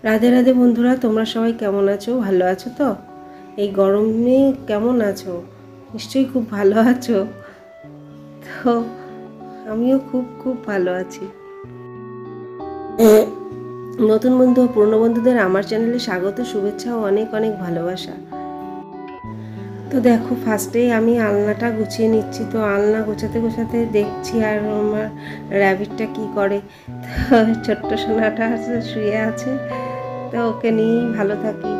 রাধে রাধে বন্ধুরা, তোমরা সবাই কেমন আছো? ভালো আছো তো? এই গরমে কেমন আছো? নিশ্চয়ই খুব ভালো আছো। তো আমিও খুব খুব ভালো আছি। নতুন বন্ধু ও পুরনো বন্ধুদের আমার চ্যানেলে স্বাগত, শুভেচ্ছা ও অনেক অনেক ভালোবাসা। তো দেখো, ফার্স্টেই আমি আলনাটা গুছিয়ে নিচ্ছি। তো আলনা গোছাতে গোছাতে দেখছি আর আমার র্যাবিটটা কি করে। তো ছোট্ট সোনাটা শুয়ে আছে, তো ওকে নিয়েই ভালো থাকি।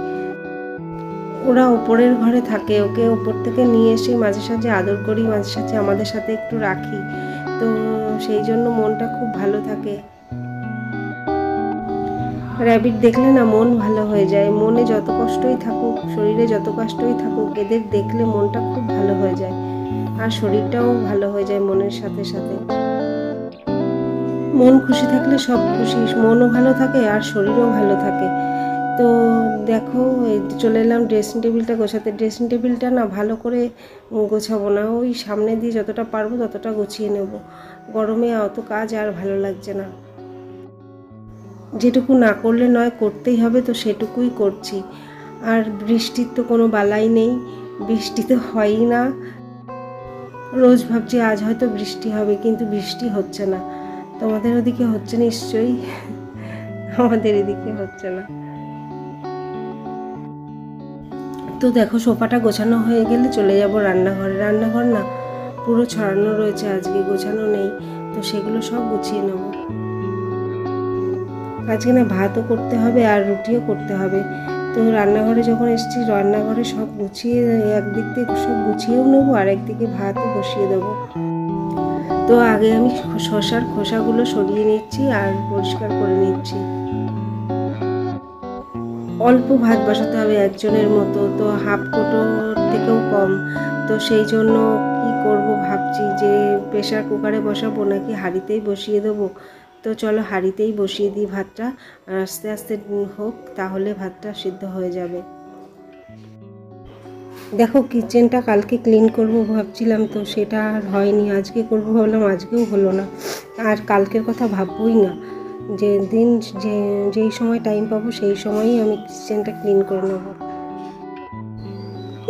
ওরা ওপরের ঘরে থাকে, ওকে ওপর থেকে নিয়ে এসে মাঝে সাঝে আদর করি, মাঝে সাঝে আমাদের সাথে একটু রাখি। তো সেই জন্য মনটা খুব ভালো থাকে। র্যাবিট দেখলে না মন ভালো হয়ে যায়। মনে যত কষ্টই থাকুক, শরীরে যত কষ্টই থাকুক, এদের দেখলে মনটা খুব ভালো হয়ে যায় আর শরীরটাও ভালো হয়ে যায় মনের সাথে সাথে। মন খুশি থাকলে সব খুশি, মনও ভালো থাকে আর শরীরও ভালো থাকে। তো দেখো, চলে এলাম ড্রেসিং টেবিলটা গোছাতে। ড্রেসিং টেবিলটা না ভালো করে গোছাবো না, ওই সামনে দিয়ে যতটা পারবো ততটা গুছিয়ে নেব। গরমে অত কাজ আর ভালো লাগছে না। যেটুকু না করলে নয়, করতেই হবে, তো সেটুকুই করছি। আর বৃষ্টির তো কোনো বালাই নেই, বৃষ্টি তো হয়ই না। রোজ ভাবছি আজ হয়তো বৃষ্টি হবে, কিন্তু বৃষ্টি হচ্ছে না। তোমাদের ওদিকে হচ্ছে নিশ্চয়ই, আমাদের এদিকে হচ্ছে না। তো দেখো, সোফাটা গোছানো হয়ে গেলে চলে যাব রান্নাঘরে। রান্নাঘর না পুরো ছড়ানো রয়েছে, আজকে গোছানো নেই, তো সেগুলো সব গুছিয়ে নেব। আজকে না ভাতও করতে হবে আর রুটিও করতে হবে। তো রান্নাঘরে যখন এসেছি, রান্নাঘরে সব গুছিয়ে একদিক থেকে সব গুছিয়েও নেবো আর একদিকে ভাতও বসিয়ে দেবো। তো আগে আমি শসার খোসাগুলো সরিয়ে নিচ্ছি আর পরিষ্কার করে নিচ্ছি। অল্প ভাত বসাতে হবে একজনের মতো, তো হাফ কোটোর থেকেও কম। তো সেই জন্য কি করব ভাবছি, যে প্রেশার কুকারে বসাবো নাকি হাঁড়িতেই বসিয়ে দেবো। তো চলো হাঁড়িতেই বসিয়ে দিই ভাতটা, আস্তে আস্তে হোক, তাহলে ভাতটা সিদ্ধ হয়ে যাবে। দেখো, কিচেনটা কালকে ক্লিন করব ভাবছিলাম, তো সেটা আর হয়নি। আজকে করব ভাবলাম, আজকেও হলো না। আর কালকের কথা ভাববই না, যে দিন যেই সময় টাইম পাবো সেই সময়ই আমি কিচেনটা ক্লিন করে নেব।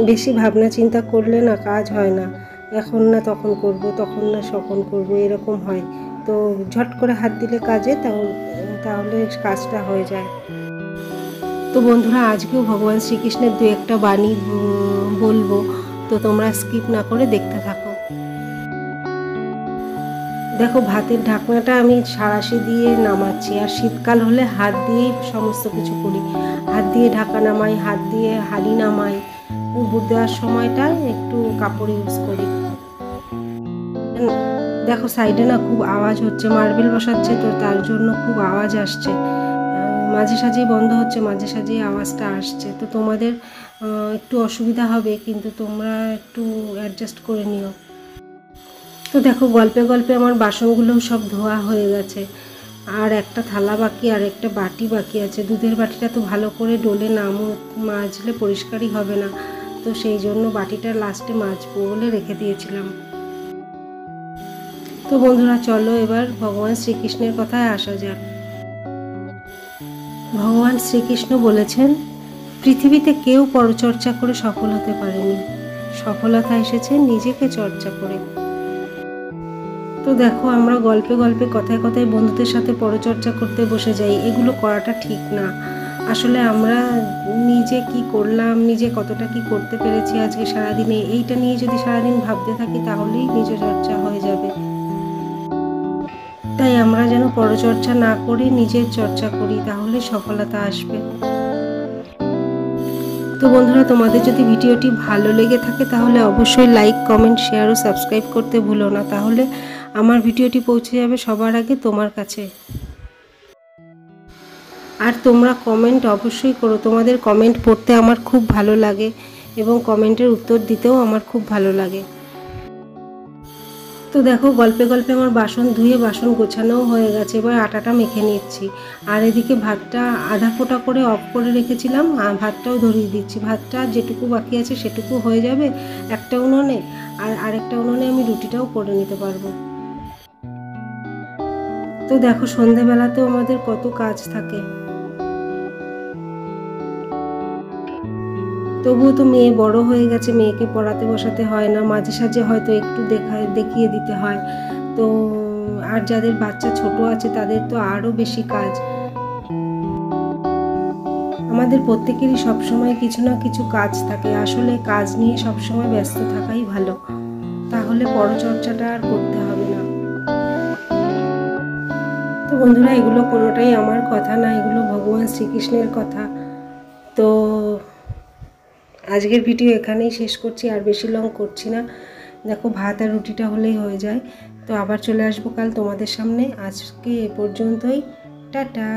বেশি ভাবনা চিন্তা করলে না কাজ হয় না। এখন না তখন করব, তখন না সখন করব, এরকম হয়। তো ঝট করে হাত দিলে কাজে, তাহলে কাজটা হয়ে যায়। তো বন্ধুরা, আজকেও ভগবান শ্রীকৃষ্ণের দু একটা বাণী বলবো, তো তোমরা স্কিপ না করে দেখতে থাকো। দেখো, ভাতের ঢাকনাটা আমি সাঁড়াশি দিয়ে নামাচ্ছি, আর শীতকাল হলে হাত দিয়েই সমস্ত কিছু করি। হাত দিয়ে ঢাকা নামাই, হাত দিয়ে হাঁড়ি নামাই। বুট দেওয়ার সময়টা একটু কাপড় ইউজ করি। দেখো, সাইডে না খুব আওয়াজ হচ্ছে, মার্বেল বসাচ্ছে, তো তার জন্য খুব আওয়াজ আসছে। মাঝে সাঝেই বন্ধ হচ্ছে, মাঝে সাঝেই আওয়াজটা আসছে। তো তোমাদের একটু অসুবিধা হবে, কিন্তু তোমরা একটু অ্যাডজাস্ট করে নিও। তো দেখো, গল্পে গল্পে আমার বাসনগুলোও সব ধোয়া হয়ে গেছে, আর একটা থালা বাকি আর একটা বাটি বাকি আছে। দুধের বাটিটা তো ভালো করে ডোলে না মাজলে পরিষ্কারই হবে না, তো সেই জন্য বাটিটা লাস্টে মাজবো বলে রেখে দিয়েছিলাম। তো বন্ধুরা, চলো এবার ভগবান শ্রীকৃষ্ণের কথায় আসা যাক। ভগবান শ্রীকৃষ্ণ বলেছেন, পৃথিবীতে কেউ পরচর্চা করে সফল হতে পারেনি, সফলতা এসেছে নিজেকে চর্চা করে। তো দেখো, আমরা গল্পে গল্পে কথায় কথায় বন্ধুদের সাথে পরচর্চা করতে বসে যাই। এগুলো করাটা ঠিক না। আসলে আমরা নিজে কি করলাম, নিজে কতটা কি করতে পেরেছি আজকে সারাদিনে, এইটা নিয়ে যদি সারাদিন ভাবতে থাকি, তাহলেই নিজে চর্চা হয়ে যাবে। তাই আমরা যেন পরচর্চা না করে নিজের চর্চা করি, তাহলে সফলতা আসবে। তো বন্ধুরা, তোমাদের যদি ভিডিওটি ভালো লেগে থাকে তাহলে অবশ্যই লাইক, কমেন্ট, শেয়ার ও সাবস্ক্রাইব করতে ভুলো না, তাহলে আমার ভিডিওটি পৌঁছে যাবে সবার আগে তোমার কাছে। আর তোমরা কমেন্ট অবশ্যই করো, তোমাদের কমেন্ট পড়তে আমার খুব ভালো লাগে এবং কমেন্টের উত্তর দিতেও আমার খুব ভালো লাগে। তো দেখো, গল্পে গল্পে আমার বাসন ধুয়ে বাসন গোছানোও হয়ে গেছে। এবার আটাটা মেখে নিচ্ছি, আর এদিকে ভাতটা আধা ফোঁটা করে অফ করে রেখেছিলাম, আর ভাতটাও ধরিয়ে দিচ্ছি। ভাতটা যেটুকু বাকি আছে সেটুকু হয়ে যাবে একটা উনুনে, আর আরেকটা উনুনে আমি রুটিটাও করে নিতে পারবো। তো দেখো, সন্ধেবেলাতেও আমাদের কত কাজ থাকে। তবুও তো মেয়ে বড় হয়ে গেছে, মেয়েকে পড়াতে বসাতে হয় না, মাঝে সাঝে হয়তো একটু দেখিয়ে দিতে হয়। তো আর যাদের বাচ্চা ছোট আছে তাদের তো আরও বেশি কাজ। আমাদের প্রত্যেকেরই সবসময় কিছু না কিছু কাজ থাকে, আসলে কাজ নিয়ে সবসময় ব্যস্ত থাকাই ভালো, তাহলে পরচর্চাটা আর করতে হবে না। তো বন্ধুরা, এগুলো কোনোটাই আমার কথা না, এগুলো ভগবান শ্রীকৃষ্ণের কথা। তো আজকের ভিডিও এখানেই শেষ করছি, আর বেশি লং করছি না। দেখো, ভাত আর রুটিটা হলেই হয়ে যায়। তো আবার চলে আসবো কাল তোমাদের সামনে। আজকে এ পর্যন্তই, টাটা।